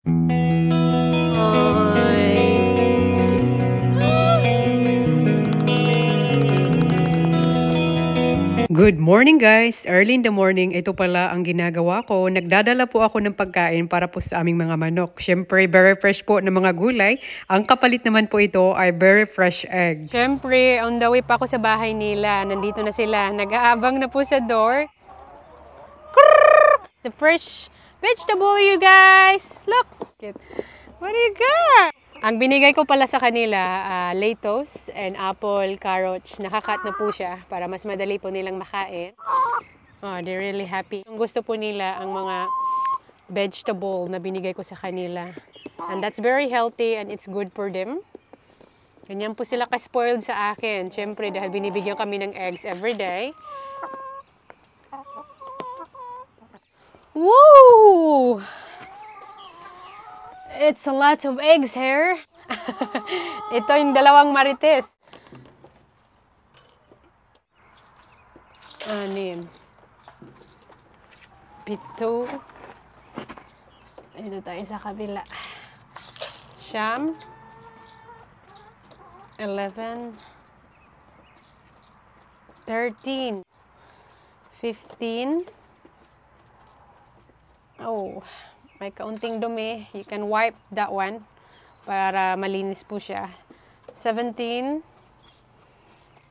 Good morning guys! Early in the morning, ito pala ang ginagawa ko. Nagdadala po ako ng pagkain para po sa aming mga manok. Siyempre, very fresh po na mga gulay. Ang kapalit naman po ito ay very fresh eggs. Siyempre, on the way pa ako sa bahay nila. Nandito na sila. Nag-aabang na po sa door. The fresh vegetable, you guys! Look! What do you got? Ang binigay ko pala sa kanila, lettuce and apple, carrots. Nakakat na po siya para mas madali po nilang makain. Oh, they're really happy. Ang gusto po nila ang mga vegetable na binigay ko sa kanila. And that's very healthy and it's good for them. Ganyan po sila ka-spoiled sa akin. Siyempre, dahil binibigyan kami ng eggs every day. Woo! It's a lot of eggs here. Ito yung dalawang marites. 6, 7. Ito tayo sa kabila. 9, 11, 13, 15. Oh, may kaunting dumi. You can wipe that one para malinis po siya. 17,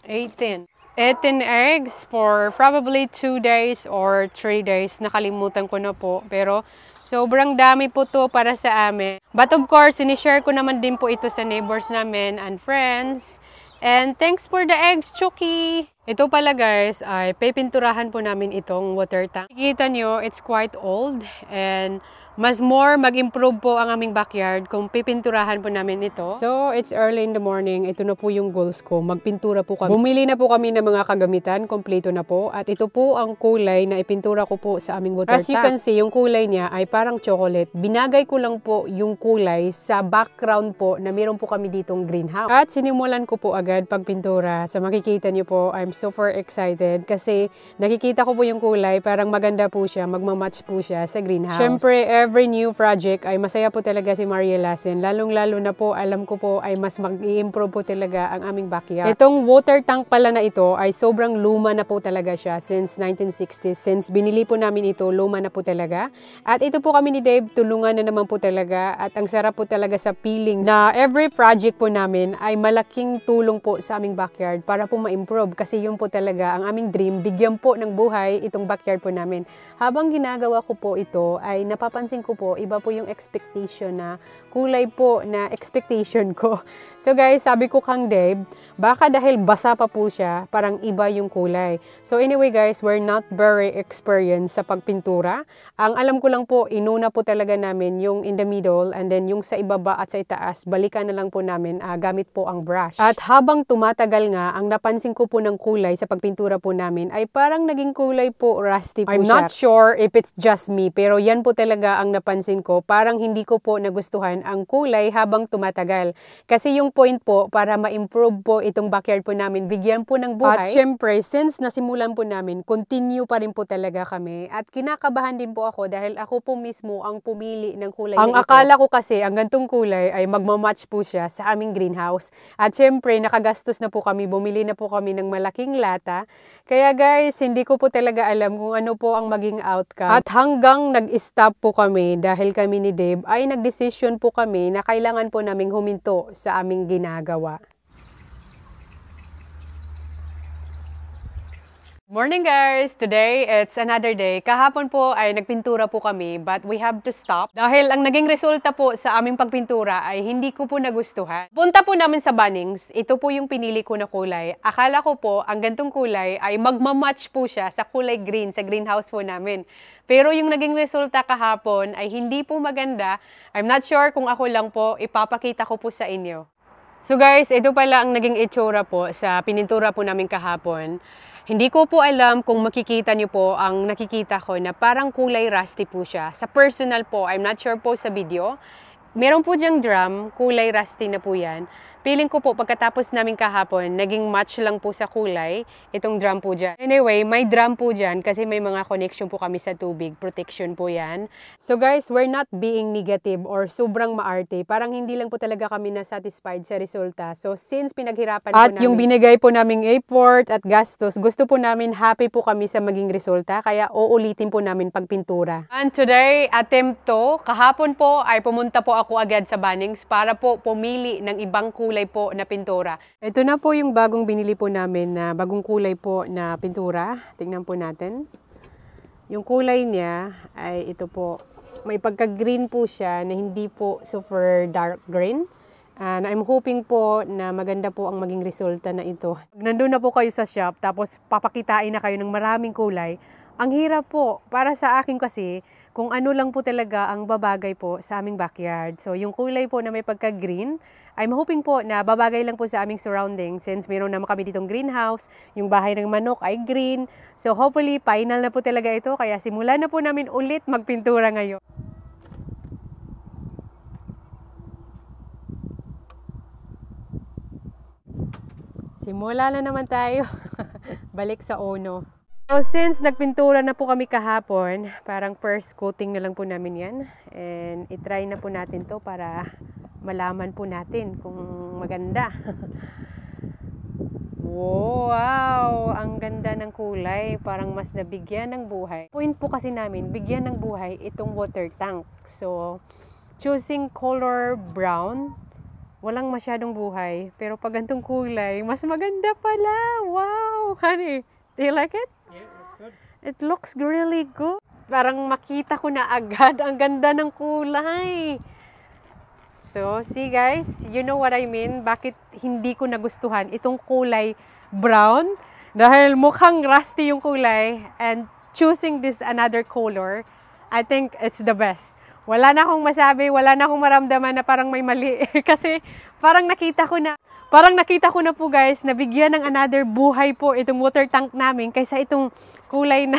18. 18 eggs for probably 2 days or 3 days. Nakalimutan ko na po. Pero sobrang dami po to para sa amin. But of course, sinishare ko naman din po ito sa neighbors namin and friends. And thanks for the eggs, Chucky! Ito pala guys, ay pipinturahan po namin itong water tank. Nakikita nyo, it's quite old and mas more mag-improve po ang aming backyard kung pipinturahan po namin ito. So, it's early in the morning. Ito na po yung goals ko. Magpintura po kami. Bumili na po kami ng mga kagamitan. Kompleto na po. At ito po ang kulay na ipintura ko po sa aming water tank. As you can see, yung kulay niya ay parang chocolate. Binagay ko lang po yung kulay sa background po na meron po kami ditong greenhouse. At sinimulan ko po agad pagpintura. So, makikita nyo po, I'm super excited kasi nakikita ko po yung kulay. Parang maganda po siya. Magmamatch po siya sa greenhouse. Siyempre, every new project ay masaya po talaga si Maria Lassen. Lalong-lalo na po, alam ko po ay mas mag-i-improve po talaga ang aming backyard. Itong water tank pala na ito ay sobrang luma na po talaga siya since 1960s. Since binili po namin ito, luma na po talaga. At ito po kami ni Dave, tulungan na naman po talaga. At ang sarap po talaga sa feeling na every project po namin ay malaking tulong po sa aming backyard para po ma-improve. Kasi yun po talaga ang aming dream, bigyan po ng buhay itong backyard po namin. Habang ginagawa ko po ito ay napapansin ko po, iba po yung expectation na kulay po na expectation ko. So guys, sabi ko kang Dave, baka dahil basa pa po siya, parang iba yung kulay. So anyway guys, we're not very experienced sa pagpintura. Ang alam ko lang po, inuna po talaga namin yung in the middle and then yung sa ibaba at sa itaas, balikan na lang po namin gamit po ang brush. At habang tumatagal nga, ang napansin ko po ng kulay sa pagpintura po namin ay parang naging kulay po rusty po siya. I'm not sure if it's just me, pero yan po talaga ang napansin ko, parang hindi ko po nagustuhan ang kulay habang tumatagal. Kasi yung point po, para ma-improve po itong backyard po namin, bigyan po ng buhay. At syempre, since nasimulan po namin, continue pa rin po talaga kami. At kinakabahan din po ako dahil ako po mismo ang pumili ng kulay na ito. Ang akala ko kasi, ang gantong kulay ay magmamatch po siya sa aming greenhouse. At syempre, nakagastos na po kami, bumili na po kami ng malaking lata. Kaya guys, hindi ko po talaga alam kung ano po ang maging outcome. At hanggang nag-stop po kami dahil kami ni Dave ay nagdesisyon po kami na kailangan po naming huminto sa aming ginagawa. Morning guys! Today, it's another day. Kahapon po ay nagpintura po kami but we have to stop dahil ang naging resulta po sa aming pagpintura ay hindi ko po nagustuhan. Punta po namin sa Bunnings, ito po yung pinili ko na kulay. Akala ko po ang gantong kulay ay magmamatch po siya sa kulay green sa greenhouse po namin. Pero yung naging resulta kahapon ay hindi po maganda. I'm not sure kung ako lang po, ipapakita ko po sa inyo. So guys, ito pala ang naging itsura po sa pinintura po namin kahapon. Hindi ko po alam kung makikita nyo po ang nakikita ko na parang kulay rusty po siya. Sa personal po, I'm not sure po sa video. Meron po diyang drum, kulay rusty na po yan. feeling ko po pagkatapos namin kahapon, naging match lang po sa kulay itong drum po dyan. Anyway, may drum po dyan kasi may mga connection po kami sa tubig. Protection po yan. So guys, we're not being negative or sobrang maarte. Parang hindi lang po talaga kami na-satisfied sa resulta. So since pinaghirapan po namin at yung binigay po naming effort at gastos, gusto po namin happy po kami sa maging resulta. Kaya uulitin po namin pagpintura. And today, attempt to. Kahapon po ay pumunta po ako agad sa Bunnings para po pumili ng ibang kulay po na pintura. Ito na po yung bagong binili po namin na bagong kulay po na pintura. Tingnan po natin. Yung kulay niya ay ito po. May pagka-green po siya na hindi po super dark green. And I'm hoping po na maganda po ang maging resulta na ito. Nandun na po kayo sa shop tapos papakitain na kayo ng maraming kulay. Ang hirap po, para sa akin kasi, kung ano lang po talaga ang babagay po sa aming backyard. So, yung kulay po na may pagka-green, I'm hoping po na babagay lang po sa aming surroundings since meron naman kami ditong greenhouse, yung bahay ng manok ay green. So, hopefully, final na po talaga ito. Kaya simulan na po namin ulit magpintura ngayon. Simula na naman tayo. Balik sa uno. So since nagpintura na po kami kahapon, parang first coating na lang po namin yan. And itry na po natin to para malaman po natin kung maganda. Wow! Ang ganda ng kulay. Parang mas nabigyan ng buhay. Point po kasi namin, bigyan ng buhay itong water tank. So, choosing color brown, walang masyadong buhay. Pero pag gantong kulay, mas maganda pala. Wow! Honey, do you like it? Yeah, that's good. It looks really good. Parang makita ko na agad ang ganda ng kulay. So, see guys, you know what I mean? Bakit hindi ko nagustuhan itong kulay brown? Dahil mukhang rusty yung kulay. And choosing this another color, I think it's the best. Wala na akong masabi, wala na akong maramdaman na parang may mali. Kasi parang nakita ko na po guys, nabigyan ng another buhay po itong water tank namin kaysa itong kulay na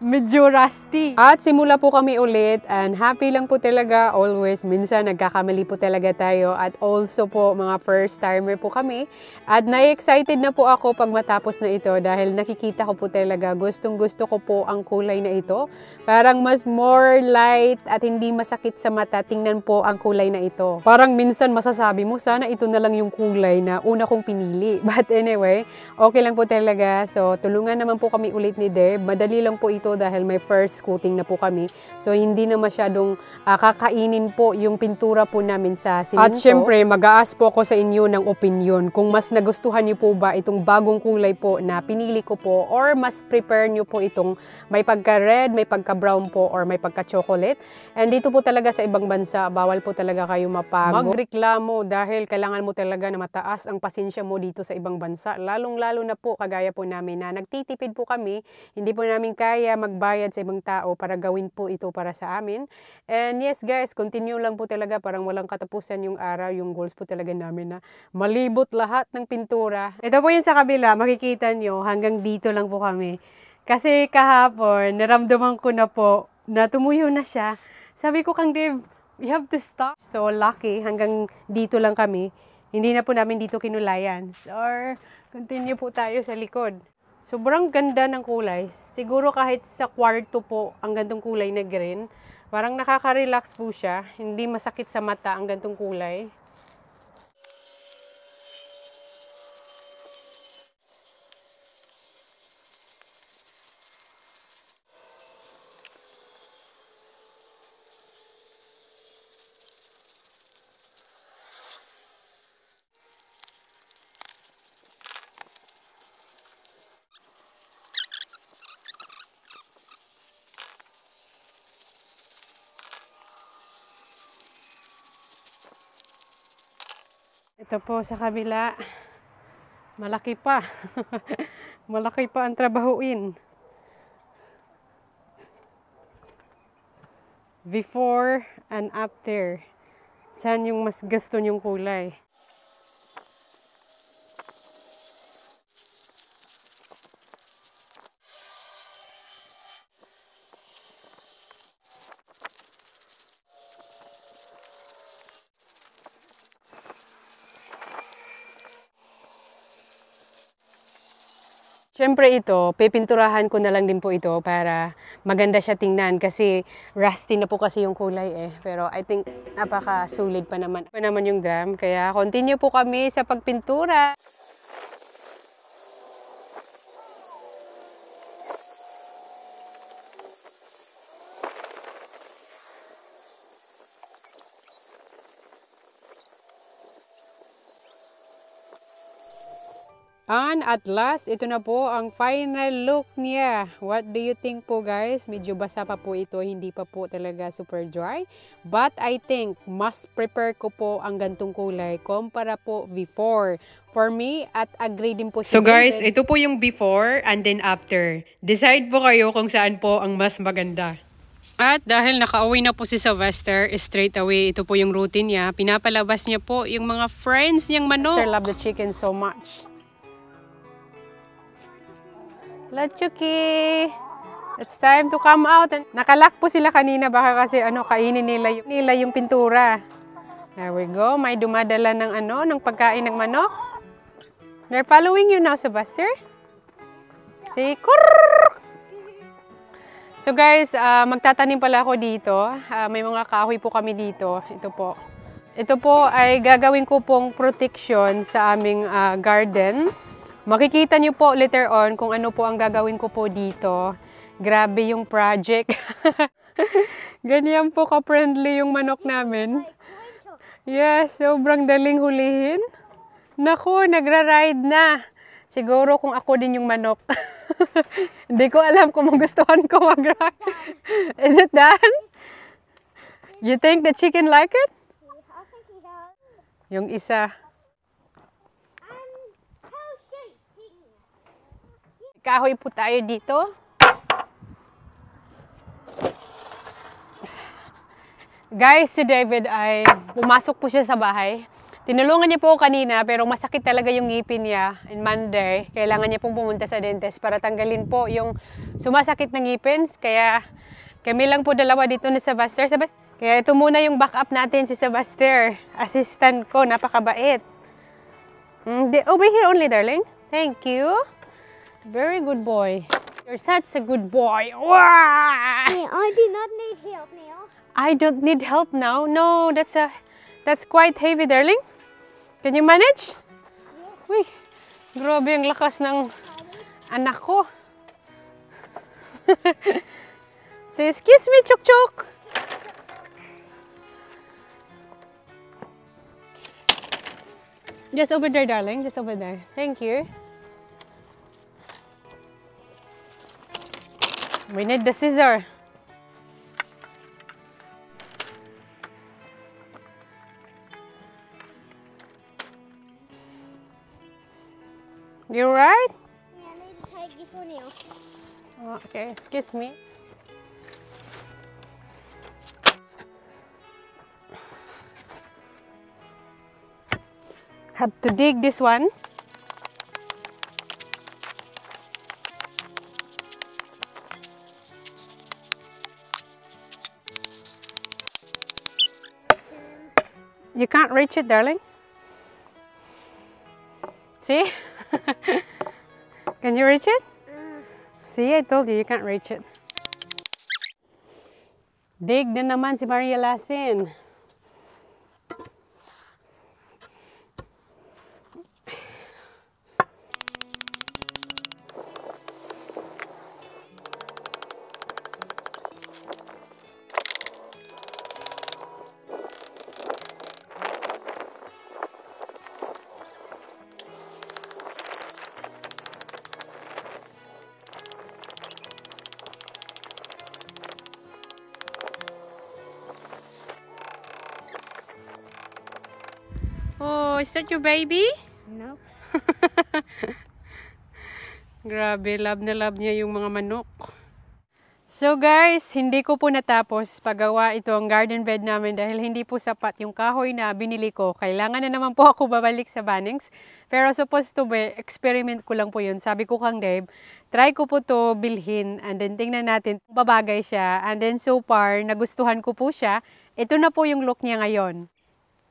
medyo rusty. At simula po kami ulit and happy lang po talaga always. Minsan nagkakamali po talaga tayo at also po mga first timer po kami. At na-excited na po ako pag matapos na ito dahil nakikita ko po talaga gustong gusto ko po ang kulay na ito. Parang mas more light at hindi masakit sa mata. Tingnan po ang kulay na ito. Parang minsan masasabi mo sana ito na lang yung kulay na una kong pinili. But anyway, okay lang po talaga. So tulungan naman po kami ulit ni Deb. Madali lang po ito dahil may first coating na po kami. So hindi na masyadong kakainin po yung pintura po namin sa simento. At syempre mag-a-ask po ako sa inyo ng opinion kung mas nagustuhan niyo po ba itong bagong kulay po na pinili ko po or mas prepare niyo po itong may pagka-red, may pagka-brown po or may pagka-chocolate. And dito po talaga sa ibang bansa, bawal po talaga kayo magreklamo dahil kailangan mo talaga na mataas ang pasensya mo dito sa ibang bansa. Lalong-lalo na po kagaya po namin na nagtitipid po kami. Hindi po namin kaya magbayad sa ibang tao para gawin po ito para sa amin. And yes guys, continue lang po talaga. Parang walang katapusan yung araw. Yung goals po talaga namin na malibot lahat ng pintura. Ito po yung sa kabila. Makikita nyo hanggang dito lang po kami. Kasi kahapon, naramdaman ko na po na tumuyo na siya. Sabi ko kang Dave, we have to stop. So lucky, hanggang dito lang kami. Hindi na po namin dito kinulayan. Or continue po tayo sa likod. Sobrang ganda ng kulay. Siguro kahit sa kwarto po, ang gantong kulay na green. Parang nakaka-relax po siya. Hindi masakit sa mata ang gantong kulay. Ito po sa kabila, malaki pa. Malaki pa ang trabahuin. Before and after. Saan yung mas gusto niyong kulay? Siyempre ito, pipinturahan ko na lang din po ito para maganda siya tingnan kasi rusty na po kasi yung kulay eh. Pero I think napaka-solid pa naman yung drum. Kaya continue po kami sa pagpintura. And at last, ito na po ang final look niya. What do you think po guys? Medyo basa pa po ito, hindi pa po talaga super dry. But I think, mas prepare ko po ang gantong kulay kumpara po before. For me, at agree din po si David. So guys, ito po yung before and then after. Decide po kayo kung saan po ang mas maganda. At dahil nakauwi na po si Sylvester, straight away, ito po yung routine niya. Pinapalabas niya po yung mga friends niyang manok. I love the chicken so much. Lachuki! It's time to come out. Nakalock po sila kanina baka kasi kainin nila yung pintura. There we go. May dumadala ng pagkain ng manok. They're following you now, Sylvester. Say, kurr! So guys, magtatanim pala ako dito. May mga kahoy po kami dito. Ito po. Ito po ay gagawin ko pong protection sa aming garden. Makikita niyo po later on kung ano po ang gagawin ko po dito. Grabe yung project. Ganyan po ka-friendly yung manok namin. Yes, sobrang daling hulihin. Naku, nagra-ride na. Siguro kung ako din yung manok. Hindi ko alam kung magustuhan ko mag-ride. Is it done? You think the chicken like it? Yung isa. Kahoy po tayo dito. Guys, si David ay pumasok po siya sa bahay. Tinulungan niya po kanina pero masakit talaga yung ngipin niya. On Monday, kailangan niya pong pumunta sa dentist para tanggalin po yung sumasakit na ngipin. Kaya kami lang po dalawa dito ni Sylvester. Kaya ito muna yung backup natin si Sylvester. Assistant ko, napakabait. Over here only, darling. Thank you. Very good boy. You're such a good boy. Wow! I do not need help now. I don't need help now. No, that's quite heavy, darling. Can you manage? Yeah. Uy, grabe ang lakas ng anak ko. So, excuse me, Chuk Chuk. Just over there, darling. Just over there. Thank you. We need the scissor. You right? Yeah, I need to take this one out. Okay, excuse me. Have to dig this one. You can't reach it, darling. See? Can you reach it? See, I told you can't reach it. Dig na naman si Maria Lasin. Oh, is that your baby? No. Grabe, love na love niya yung mga manok. So guys, hindi ko po natapos paggawa itong garden bed namin dahil hindi po sapat yung kahoy na binili ko. Kailangan na naman po ako babalik sa Bunnings. Pero supposed to be, experiment ko lang po yun. Sabi ko kang Dave, try ko po to bilhin and then tingnan natin kung babagay siya. And then so far, nagustuhan ko po siya. Ito na po yung look niya ngayon.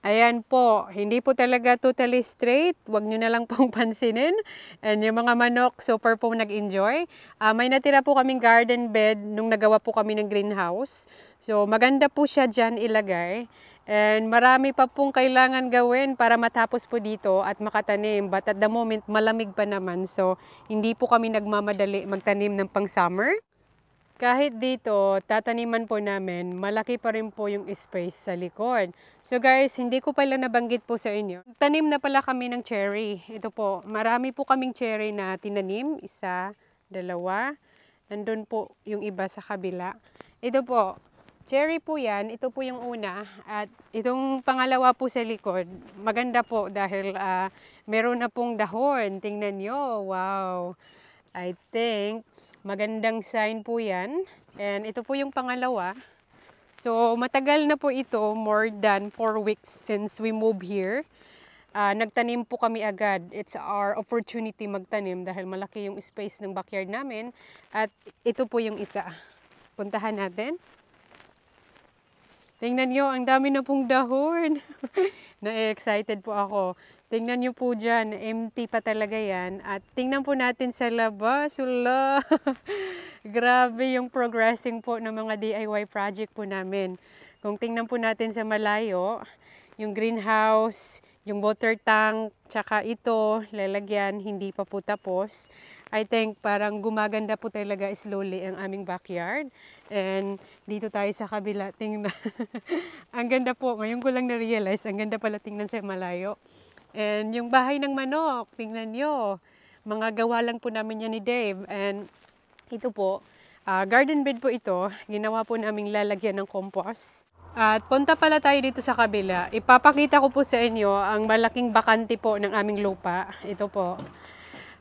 Ayan po, hindi po talaga totally straight. Huwag nyo na lang pong pansinin. And yung mga manok, super po nag-enjoy. May natira po kaming garden bed nung nagawa po kami ng greenhouse. So maganda po siya dyan ilagay. And marami pa pong kailangan gawin para matapos po dito at makatanim. But at the moment, malamig pa naman. So hindi po kami nagmamadali magtanim ng pang-summer. Kahit dito, tataniman po namin, malaki pa rin po yung space sa likod. So guys, hindi ko pala nabanggit po sa inyo. Tanim na pala kami ng cherry. Ito po, marami po kaming cherry na tinanim. 1, 2, nandun po yung iba sa kabila. Ito po, cherry po yan. Ito po yung una. At itong pangalawa po sa likod, maganda po dahil meron na pong dahon. Tingnan nyo, wow. I think magandang sign po yan. And ito po yung pangalawa. So, matagal na po ito, more than 4 weeks since we moved here. Nagtanim po kami agad. It's our opportunity magtanim dahil malaki yung space ng backyard namin. At ito po yung isa. Puntahan natin. Tingnan nyo, ang dami na pong dahon. Na-excited po ako. Tingnan nyo po dyan, empty pa talaga yan. At tingnan po natin sa labas. Ula! Grabe yung progressing po ng mga DIY project po namin. Kung tingnan po natin sa malayo, yung greenhouse, yung water tank, tsaka ito, lalagyan, hindi pa po tapos. I think parang gumaganda po talaga slowly ang aming backyard. And dito tayo sa kabila, tingnan. Ang ganda po, ngayon ko lang na-realize, ang ganda pala tingnan sa malayo. And yung bahay ng manok, tingnan nyo. Mga gawa lang po namin yan ni Dave. And ito po, garden bed po ito. Ginawa po naming lalagyan ng compost. At punta pala tayo dito sa kabila. Ipapakita ko po sa inyo ang malaking bakante po ng aming lupa. Ito po.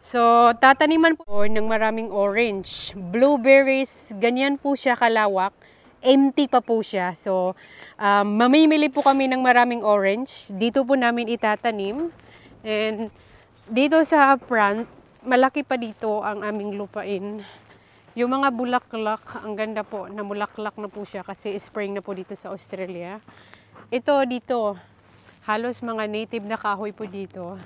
So, tataniman po ng maraming orange. Blueberries, ganyan po siya kalawak. Empty pa po siya. So, mamimili po kami ng maraming orange. Dito po namin itatanim. And dito sa front, malaki pa dito ang aming lupain. Yung mga bulaklak, ang ganda po, namulaklak na po siya kasi spring na po dito sa Australia. Ito dito, halos mga native na kahoy po dito.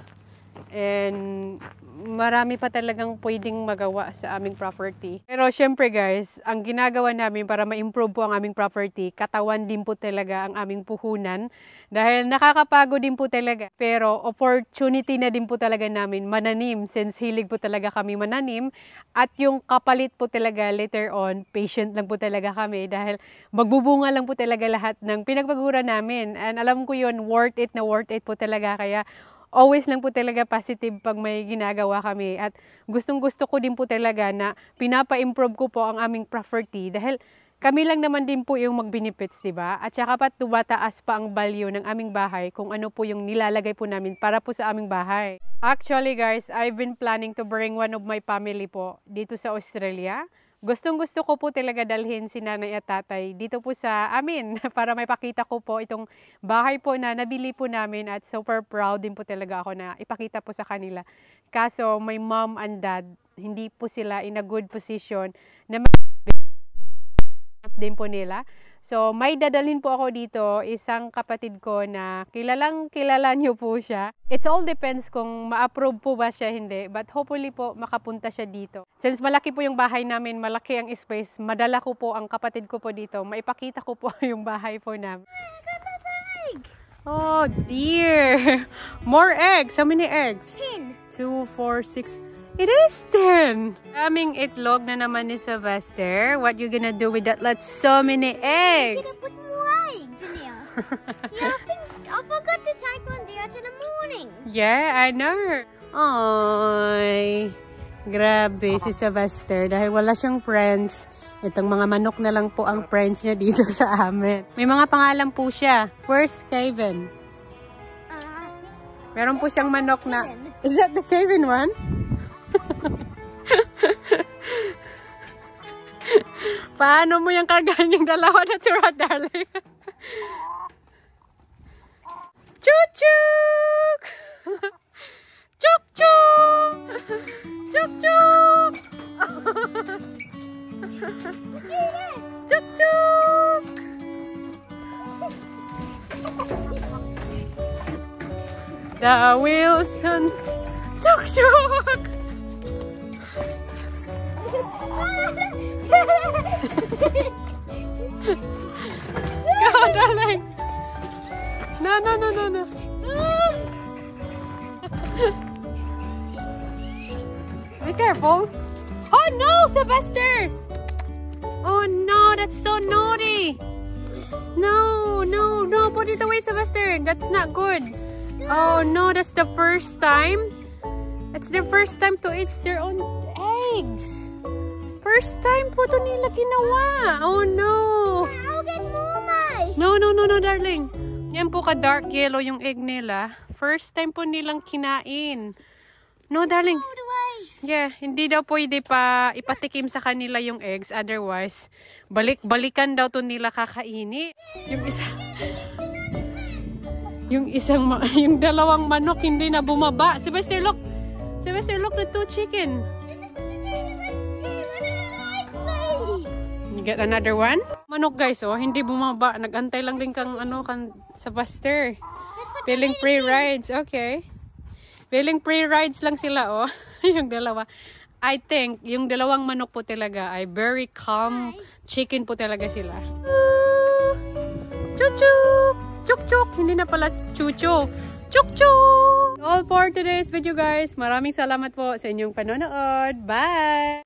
And marami pa talagang pwedeng magawa sa aming property. Pero syempre guys, ang ginagawa namin para ma-improve po ang aming property, katawan din po talaga ang aming puhunan. Dahil nakakapagod din po talaga. Pero opportunity na din po talaga namin mananim since hilig po talaga kami mananim. At yung kapalit po talaga later on, patient lang po talaga kami dahil magbubunga lang po talaga lahat ng pinagpagura namin. And alam ko yun, worth it po talaga. Kaya always lang po talaga positive pag may ginagawa kami. At gustong-gusto ko din po talaga na pinapa-improve ko po ang aming property dahil kami lang naman din po yung mag-benefits, diba? At saka pa tumataas pa ang value ng aming bahay kung ano po yung nilalagay po namin para po sa aming bahay. Actually guys, I've been planning to bring one of my family po dito sa Australia. Gustong-gusto ko po talaga dalhin si nanay at tatay dito po sa amin para may pakita ko po itong bahay po na nabili po namin at super proud din po talaga ako na ipakita po sa kanila. Kaso my mom and dad, hindi po sila in a good position na din po nila. So, may dadalhin po ako dito, isang kapatid ko na kilala niyo po siya. It all depends kung ma-approve po ba siya, hindi. But hopefully po, makapunta siya dito. Since malaki po yung bahay namin, malaki ang space, madala ko po ang kapatid ko po dito. Maipakita ko po yung bahay po namin. Oh, dear! More eggs! How many eggs? 10. 2, 4, 6... It is 10! Daming itlog na naman ni Sylvester. What you gonna do with that? That's so many eggs! I'm gonna put more eggs in here. Yeah, I forgot to take one there to the morning. Yeah, I know. Ay, grabe si Sylvester. Dahil wala siyang friends, itong mga manok na lang po ang friends niya dito sa amin. May mga pangalan po siya. Where's Kevin? Meron po siyang manok na... Is that the Kevin one? Paano mo yung kargahan yung dalawa na tsura, darling? Chuk-chuk! Chuk-chuk! Chuk-chuk! Chuk-chuk! The Wilson Tuk-tuk! Go, darling! No, no, no, no, no. Be careful. Oh no, Sylvester! Oh no, that's so naughty. No, no, no, put it away, Sylvester. That's not good. Oh no, that's the first time. It's their first time to eat their own eggs. First time po to nila ginawa. Oh no. I'll get more. No, no, no, no, darling. Yan po ka dark yellow yung egg nila. First time po nilang kinain. No, darling. Throw it away. Yeah, hindi daw pwede pa ipatikim sa kanila yung eggs. Otherwise, balik-balikan daw to nila kakaini. Yung dalawang manok hindi na bumaba. Sylvester, look. Sylvester, look, the two chicken. You get another one? Manok guys, oh, hindi bumaba. Nagantay lang din kang Sylvester. Feeling free rides. Okay. Feeling free rides lang sila, oh. Yung dalawa. I think, yung dalawang manok po talaga ay very calm chicken po talaga sila. Chuk-chuk! Chuk-chuk! Hindi na pala chuchu. Chuk-chuk! All for today's video guys. Maraming salamat po sa inyong panonood. Bye!